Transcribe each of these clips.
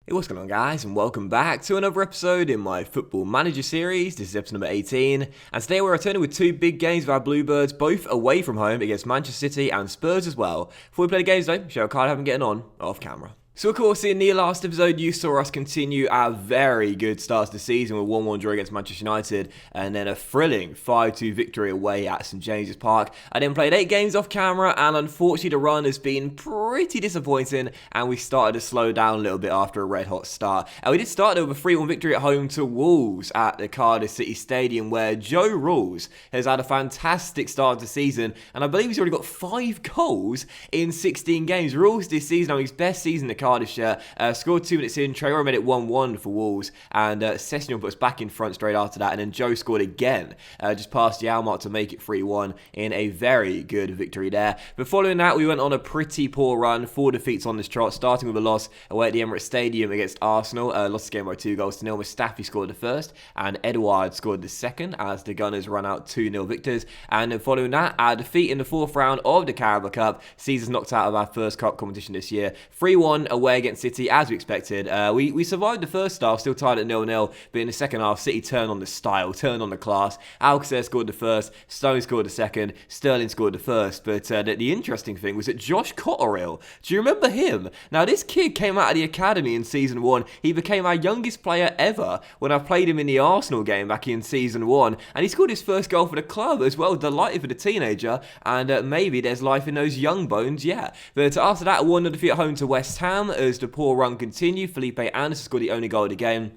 Hey, what's going on, guys, and welcome back to another episode in my Football Manager series. This is episode number 18, and today we're returning with two big games of our Bluebirds, both away from home against Manchester City and Spurs as well. Before we play the games though, show a card how I'm getting on off camera. So of course, in the last episode, you saw us continue our very good start to the season with 1-1 draw against Manchester United, and then a thrilling 5-2 victory away at St James's Park. I then played 8 games off camera, and unfortunately the run has been pretty disappointing, and we started to slow down a little bit after a red-hot start. And we did start with a 3-1 victory at home to Wolves at the Cardiff City Stadium, where Joe Rulls has had a fantastic start to the season, and I believe he's already got 5 goals in 16 games. Rulls this season having his best season at Cardiff shirt, scored 2 minutes in. Traore made it 1-1 for Wolves, and Sessegnon put us back in front straight after that, and then Joe scored again, just past the hour mark to make it 3-1 in a very good victory there. But following that, we went on a pretty poor run, 4 defeats on this trot, starting with a loss away at the Emirates Stadium against Arsenal. Lost the game by 2 goals to nil. Mustafi scored the first, and Edouard scored the second, as the Gunners run out 2-0 victors. And then following that, our defeat in the 4th round of the Carabao Cup sees us knocked out of our first cup competition this year. 3-1 away against City, as we expected. We survived the first half, still tied at 0-0, but in the second half, City turned on the style, turned on the class. Alcacer scored the first, Stone scored the second, Sterling scored the first. But the interesting thing was that Josh Cotterill, do you remember him? Now, this kid came out of the academy in Season 1. He became our youngest player ever when I played him in the Arsenal game back in Season 1, and he scored his first goal for the club as well. Delighted for the teenager, and maybe there's life in those young bones, yeah. But after that, 1-0 defeat at home to West Ham as the poor run continued. Felipe Anderson scored the only goal of the game,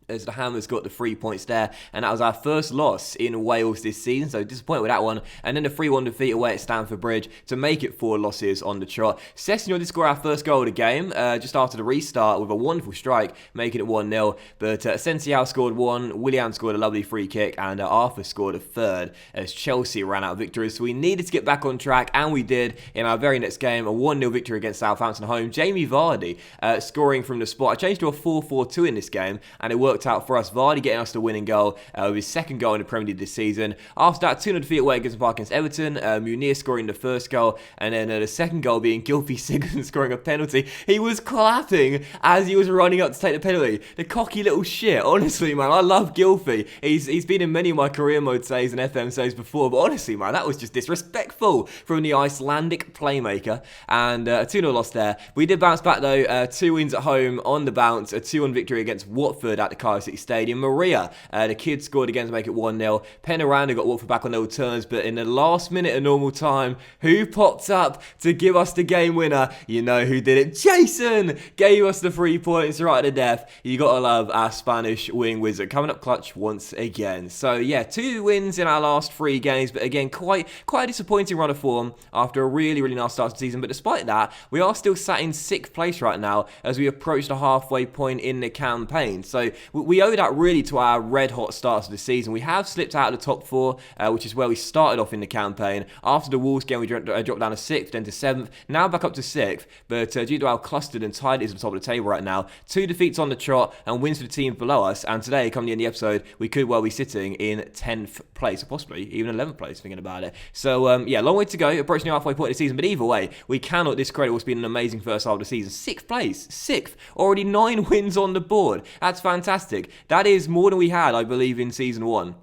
as the Hammers got the 3 points there, and that was our first loss in Wales this season, so disappointed with that one. And then the 3-1 defeat away at Stamford Bridge to make it 4 losses on the trot. Sessegnon did score our first goal of the game just after the restart with a wonderful strike, making it 1-0. But Asensio scored 1, Willian scored a lovely free kick, and Arthur scored a third as Chelsea ran out of victories. So we needed to get back on track, and we did in our very next game, a 1-0 victory against Southampton at home. Jamie Vardy scoring from the spot. I changed to a 4-4-2 in this game, and it worked out for us. Vardy getting us the winning goal with his second goal in the Premier League this season. After that, 2-0 defeat away against Everton. Munir scoring the first goal, and then the second goal being Gylfi Sigurdsson scoring a penalty. He was clapping as he was running up to take the penalty. The cocky little shit. Honestly, man, I love Gylfi. He's been in many of my career mode saves and FM saves before, but honestly, man, that was just disrespectful from the Icelandic playmaker. And a 2-0 loss there. We did bounce back though. 2 wins at home on the bounce. A 2-1 victory against Watford at the Cardiff City Stadium. Maria, the kid, scored again to make it 1-0. Penaranda got Watford back on their terms, but in the last minute of normal time, who popped up to give us the game winner? You know who did it. Jason gave us the 3 points right to death. You gotta love our Spanish wing wizard coming up clutch once again. So yeah, 2 wins in our last 3 games, but again, quite a disappointing run of form after a really nice start to the season. But despite that, we are still sat in 6th place right now as we approach the halfway point in the campaign. So we owe that really to our red-hot start to the season. We have slipped out of the top 4, which is where we started off in the campaign. After the Wolves game, we dropped down to 6th, then to 7th, now back up to 6th. But due to how clustered and tight it is at the top of the table right now, 2 defeats on the trot and wins for the team below us. And today, come the end of the episode, we could well be sitting in 10th place, or possibly even 11th place, thinking about it. So, yeah, long way to go, approaching the halfway point of the season. But either way, we cannot discredit what's been an amazing first half of the season. 6th place, 6th, already 9 wins on the board. That's fantastic. That is more than we had, I believe, in Season 1.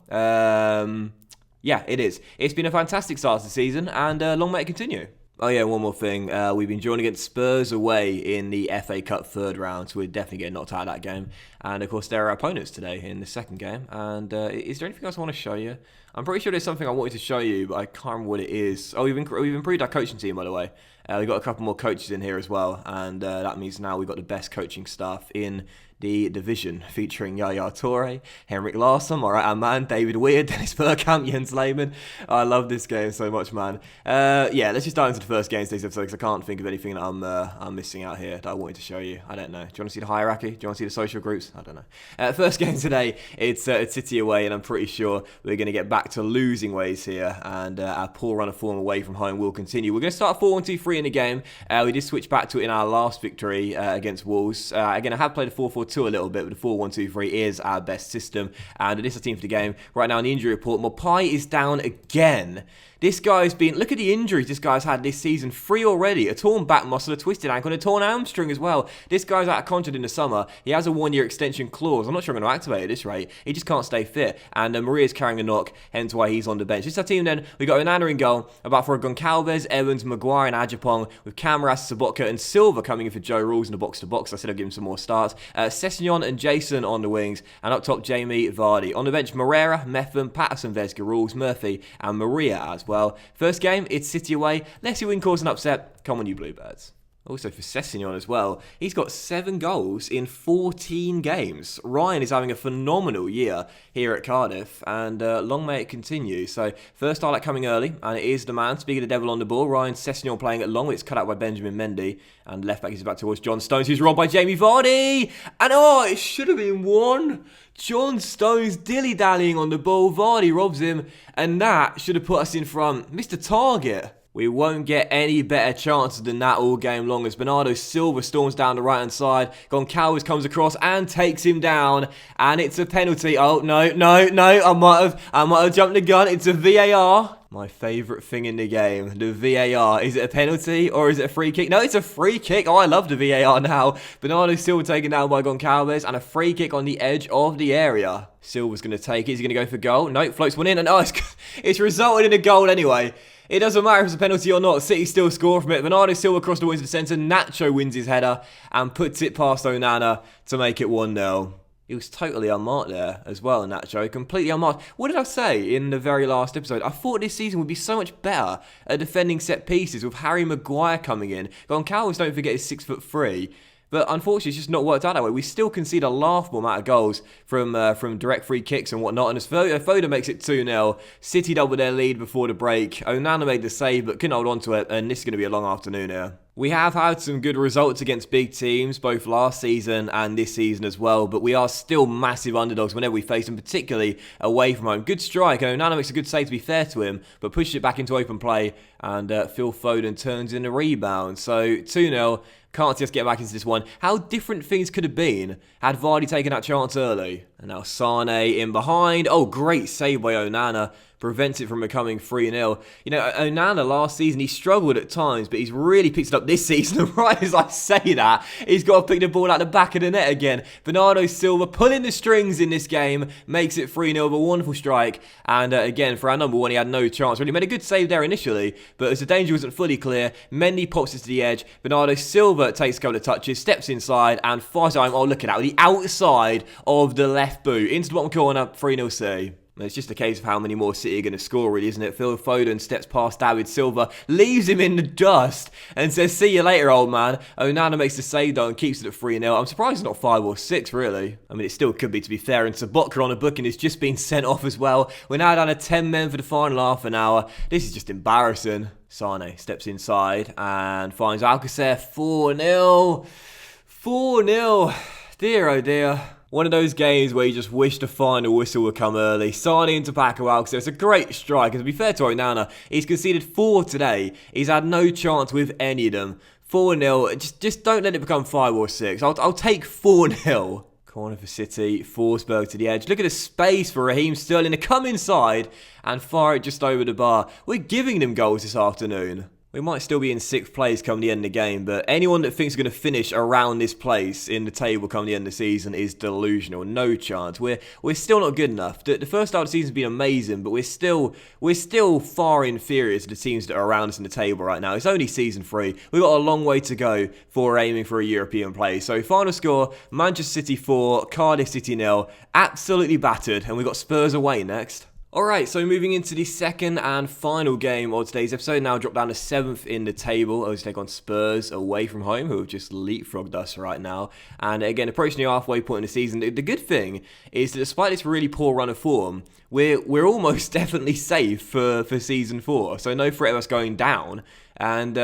Yeah, it is. It's been a fantastic start to the season, and long may it continue. Oh yeah, one more thing. We've been drawn against Spurs away in the FA Cup 3rd round, so we're definitely getting knocked out of that game. And of course, they're our opponents today in the 2nd game. And is there anything else I want to show you? I'm pretty sure there's something I wanted to show you, but I can't remember what it is. Oh, we've improved our coaching team, by the way. We've got a couple more coaches in here as well, and that means now we've got the best coaching staff in the division, featuring Yaya Toure, Henrik Larsson, my right-hand man, David Weir, Dennis Bergkamp, Jens Lehmann. I love this game so much, man. Yeah, let's just dive into the first game today's episode, because I can't think of anything that I'm missing out here that I wanted to show you. I don't know. Do you want to see the hierarchy? Do you want to see the social groups? I don't know. First game today, it's City away, and I'm pretty sure we're going to get back to losing ways here, and our poor run of form away from home will continue. We're going to start 4-1-2-3 in the game. We did switch back to it in our last victory against Wolves. Again, I have played a 4-4-2 a little bit, but the 4-1-2-3 is our best system, and it is the team for the game. Right now in the injury report, Mopai is down again. This guy's been, look at the injuries this guy's had this season. 3 already, a torn back muscle, a twisted ankle, and a torn hamstring as well. This guy's out of contract in the summer. He has a 1-year extension clause. I'm not sure I'm going to activate at this rate. He just can't stay fit. And Maria's carrying a knock, hence why he's on the bench. This is our team then. We got Onana in goal, about for Goncalves, Evans, Maguire, and Ajapong, with Cameras, Sobotka, and Silva coming in for Joe Rules in the box-to-box. I said I'll give him some more starts. Sessegnon and Jason on the wings, and up top, Jamie Vardy. On the bench, Moreira, Methven, Patterson, Vesga, Rules, Murphy, and Maria as well. First game, it's City away. Let's see if we can cause an upset. Come on, you Bluebirds. Also for Sessegnon as well, he's got 7 goals in 14 games. Ryan is having a phenomenal year here at Cardiff, and long may it continue. So first highlight coming early, and it is the man. Speaking of the devil on the ball, Ryan Sessegnon playing it long. It's cut out by Benjamin Mendy, and left back is back towards John Stones, who's robbed by Jamie Vardy. And it should have been 1. John Stones dilly-dallying on the ball. Vardy robs him, and that should have put us in front. Mr. Target. We won't get any better chances than that all game long as Bernardo Silva storms down the right-hand side. Goncalves comes across and takes him down. And it's a penalty. Oh, no. I might have jumped the gun. It's a VAR. My favourite thing in the game, the VAR. Is it a penalty or is it a free kick? No, it's a free kick. Oh, I love the VAR now. Bernardo Silva taken down by Goncalves, and a free kick on the edge of the area. Silva's going to take it. Is he going to go for goal? No, floats one in, and it's resulted in a goal anyway. It doesn't matter if it's a penalty or not. City still score from it. Bernardo Silva across the wings of the centre. Nacho wins his header and puts it past Onana to make it 1-0. He was totally unmarked there as well, Nacho. Completely unmarked. What did I say in the very last episode? I thought this season would be so much better at defending set pieces with Harry Maguire coming in. Goncalves, don't forget, is 6'3". But unfortunately, it's just not worked out that way. We still concede a laughable amount of goals from direct free kicks and whatnot. And as Foden makes it 2-0, City doubled their lead before the break. Onana made the save, but couldn't hold on to it. And this is going to be a long afternoon here. We have had some good results against big teams, both last season and this season as well, but we are still massive underdogs whenever we face them, particularly away from home. Good strike, and Onana makes a good save to be fair to him, but pushes it back into open play, and Phil Foden turns in a rebound. So 2-0, can't see us get back into this one. How different things could have been had Vardy taken that chance early. And now Sane in behind. Oh, great save by Onana. Prevents it from becoming 3-0. You know, Onana last season, he struggled at times, but he's really picked it up this season. And right as I say that, he's got to pick the ball out the back of the net again. Bernardo Silva pulling the strings in this game, makes it 3-0 with a wonderful strike. And again, for our number one, he had no chance. Really made a good save there initially, but as the danger wasn't fully clear, Mendy pops it to the edge. Bernardo Silva takes a couple of touches, steps inside, and fires home. Oh, look at that, the outside of the left boot. Into the bottom corner, 3-0 C. It's just a case of how many more City are going to score, really, isn't it? Phil Foden steps past David Silva, leaves him in the dust, and says, see you later, old man. Onana makes the save, though, and keeps it at 3-0. I'm surprised it's not 5 or 6, really. I mean, it still could be, to be fair, and Sobotka on a booking has just been sent off as well. We're now down to 10 men for the final half an hour. This is just embarrassing. Sane steps inside and finds Alcacer. 4-0. 4-0. Dear, oh dear. One of those games where you just wish the final whistle would come early. Sane into Paco Alcacer. It's a great strike. And to be fair to Onana, he's conceded 4 today. He's had no chance with any of them. 4-0. Just don't let it become 5 or 6. I'll take 4-0. Corner for City. Forsberg to the edge. Look at the space for Raheem Sterling to come inside and fire it just over the bar. We're giving them goals this afternoon. We might still be in 6th place come the end of the game, but anyone that thinks we're going to finish around this place in the table come the end of the season is delusional. No chance. We're still not good enough. The first half of the season has been amazing, but we're still far inferior to the teams that are around us in the table right now. It's only season 3. We've got a long way to go for aiming for a European place. So final score, Manchester City 4, Cardiff City 0. Absolutely battered, and we've got Spurs away next. Alright, so moving into the second and final game of today's episode, now dropped down to 7th in the table as we take on Spurs away from home, who have just leapfrogged us right now. And again, approaching the halfway point in the season, the good thing is that despite this really poor run of form, we're almost definitely safe for season 4. So no threat of us going down. and,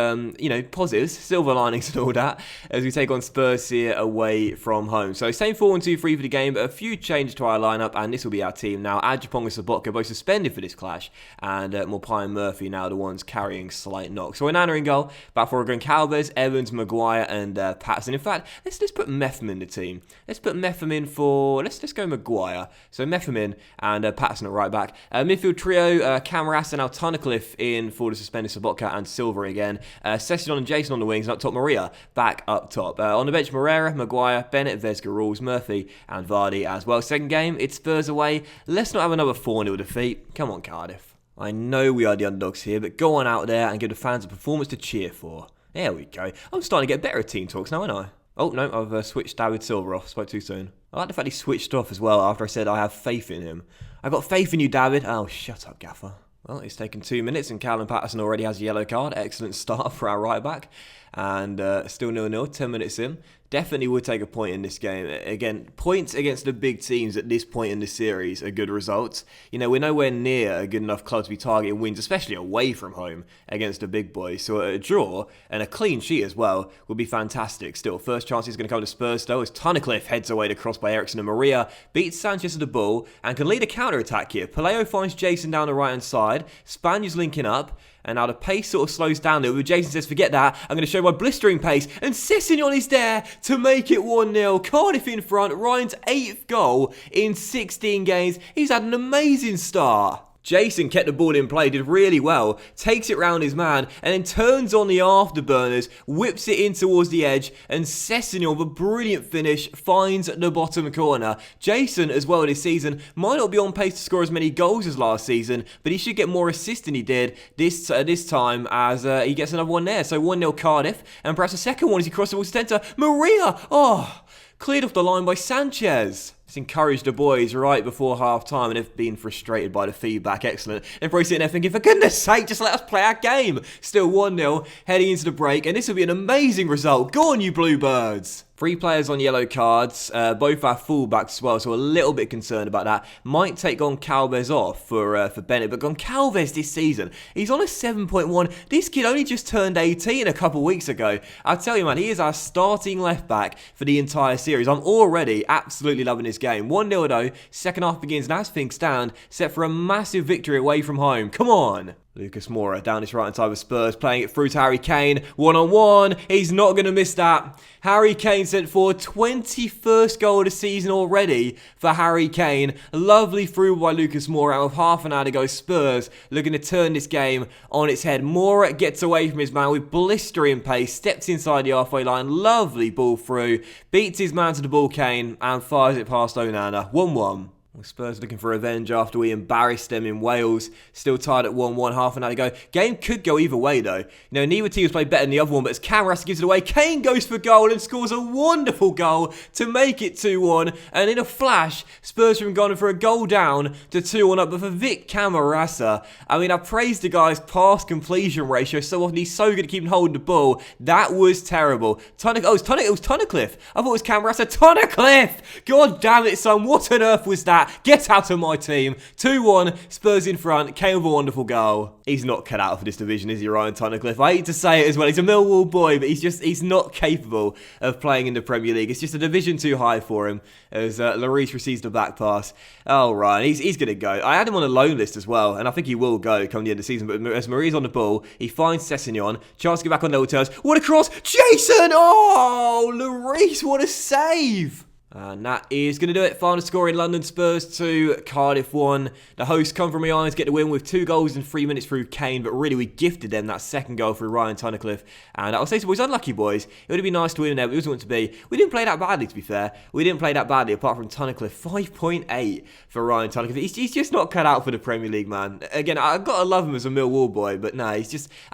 positives, silver linings and all that, as we take on Spurs here away from home. So same 4-1-2-3 for the game, but a few changes to our lineup, and this will be our team now. Ajapong and Sobotka both suspended for this clash, and Morpie and Murphy now the ones carrying slight knocks. So Onana in goal, back for Goncalves, Evans, Maguire, and Patterson. In fact, let's put Metham in the team. Let's put Metham in for, let's go Maguire. So Metham in, and Patterson at right back. Midfield trio, Cameras and Tunnicliffe in for the suspended Sobotka and Silva again. Sessegnon and Jason on the wings, and up top Maria back up top. On the bench, Moreira, Maguire, Bennett, Vesga, Rules, Murphy, and Vardy as well. Second game, it's Spurs away. Let's not have another 4-0 defeat. Come on, Cardiff. I know we are the underdogs here, but go on out there and give the fans a performance to cheer for. There we go. I'm starting to get better at team talks now, aren't I? Oh, no, I've switched David Silva off. Spoke too soon. I like the fact he switched off as well after I said I have faith in him. I've got faith in you, David. Oh, shut up, Gaffer. Well, it's taken 2 minutes and Callum Patterson already has a yellow card. Excellent start for our right back. And still 0-0, 10 minutes in. Definitely would take a point in this game. Again, points against the big teams at this point in the series are good results. We're nowhere near a good enough club to be targeting wins, especially away from home against the big boys. So a draw and a clean sheet as well would be fantastic. Still, first chance is going to come to Spurs though, as Tunnicliffe heads away to cross by Ericsson and Maria, beats Sanchez to the ball and can lead a counter-attack here. Paleo finds Jason down the right-hand side. Spaniards linking up. And now the pace sort of slows down a little bit. Jason says, forget that. I'm going to show my blistering pace. And Sessegnon is there to make it 1-0. Cardiff in front. Ryan's 8th goal in 16 games. He's had an amazing start. Jason kept the ball in play, did really well, takes it round his man, and then turns on the afterburners, whips it in towards the edge, and Sessegnon, with a brilliant finish, finds the bottom corner. Jason, as well this season, might not be on pace to score as many goals as last season, but he should get more assists than he did this time, as he gets another one there. So 1-0 Cardiff, and perhaps a second one as he crosses the ball to centre. Maria! Oh! Cleared off the line by Sanchez. It's encouraged the boys right before half-time, and they've been frustrated by the feedback. Excellent. They're probably sitting there thinking, for goodness sake, just let us play our game. Still 1-0, heading into the break, and this will be an amazing result. Go on, you Bluebirds. 3 players on yellow cards, both our fullbacks as well, so a little bit concerned about that. Might take Goncalves off for Bennett, but Goncalves this season, he's on a 7.1. This kid only just turned 18 a couple weeks ago. I'll tell you, man, he is our starting left-back for the entire series. I'm already absolutely loving this game. 1-0 though, second half begins, and as things stand, set for a massive victory away from home. Come on! Lucas Moura down his right-hand side with Spurs, playing it through to Harry Kane. One-on-one. He's not going to miss that. Harry Kane sent for 21st goal of the season already for Harry Kane. Lovely through by Lucas Moura out of half an hour to go. Spurs looking to turn this game on its head. Moura gets away from his man with blistering pace, steps inside the halfway line. Lovely ball through. Beats his man to the ball, Kane, and fires it past Onana. 1-1. Spurs looking for revenge after we embarrassed them in Wales. Still tied at 1-1, half an hour to go. Game could go either way though. Neither team's played better than the other one, but as Cameras gives it away, Kane goes for goal and scores a wonderful goal to make it 2-1. And in a flash, Spurs have gone for a goal down to 2-1 up. But for Vic Camarasa, I praised the guy's pass completion ratio so often. He's so good at keeping hold of the ball. That was terrible. It was Tunnicliffe. I thought it was Camarasa. Tunnicliffe! God damn it, son. What on earth was that? Get out of my team. 2-1, Spurs in front. Kane with a wonderful goal. He's not cut out for this division, is he, Ryan Tunnicliffe? I hate to say it as well. He's a Millwall boy, but he's not capable of playing in the Premier League. It's just a division too high for him as Lloris receives the back pass. Oh, Ryan, he's going to go. I had him on a loan list as well, and I think he will go come the end of the season. But as Maria's on the ball, he finds Sessegnon. Chance to get back on level terms. What a cross. Jason! Oh, Lloris, what a save. And that is going to do it. Final score in London, Spurs 2, Cardiff 1. The hosts come from behind to get the win with 2 goals in 3 minutes through Kane, but really we gifted them that second goal through Ryan Tunnicliffe. And I'll say so, boys, unlucky boys. It would have been nice to win there, but it wasn't meant to be. We didn't play that badly, to be fair. We didn't play that badly, apart from Tunnicliffe. 5.8 for Ryan Tunnicliffe. He's just not cut out for the Premier League, man. Again, I've got to love him as a Millwall boy, but nah, I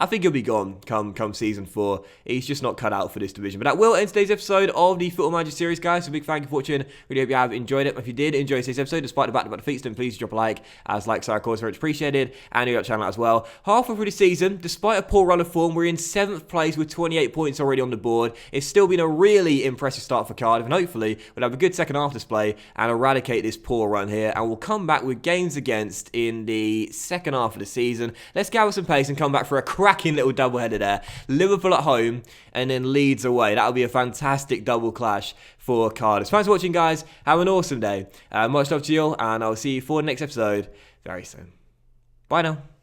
think he'll be gone come season 4. He's just not cut out for this division. But that will end today's episode of the Football Manager series, guys. So big thank you you for watching. Really hope you have enjoyed it. If you did enjoy today's episode, despite the back-to-back defeats, then please drop a like, as likes are, of course, very much appreciated. And you got the channel out as well. Halfway through the season, despite a poor run of form, we're in 7th place with 28 points already on the board. It's still been a really impressive start for Cardiff, and hopefully we'll have a good second half display and eradicate this poor run here. And we'll come back with games against in the second half of the season. Let's gather some pace and come back for a cracking little doubleheader there. Liverpool at home and then Leeds away. That'll be a fantastic double clash for Cardiff. Thanks for watching, guys. Have an awesome day. Much love to you all, and I'll see you for the next episode very soon. Bye now.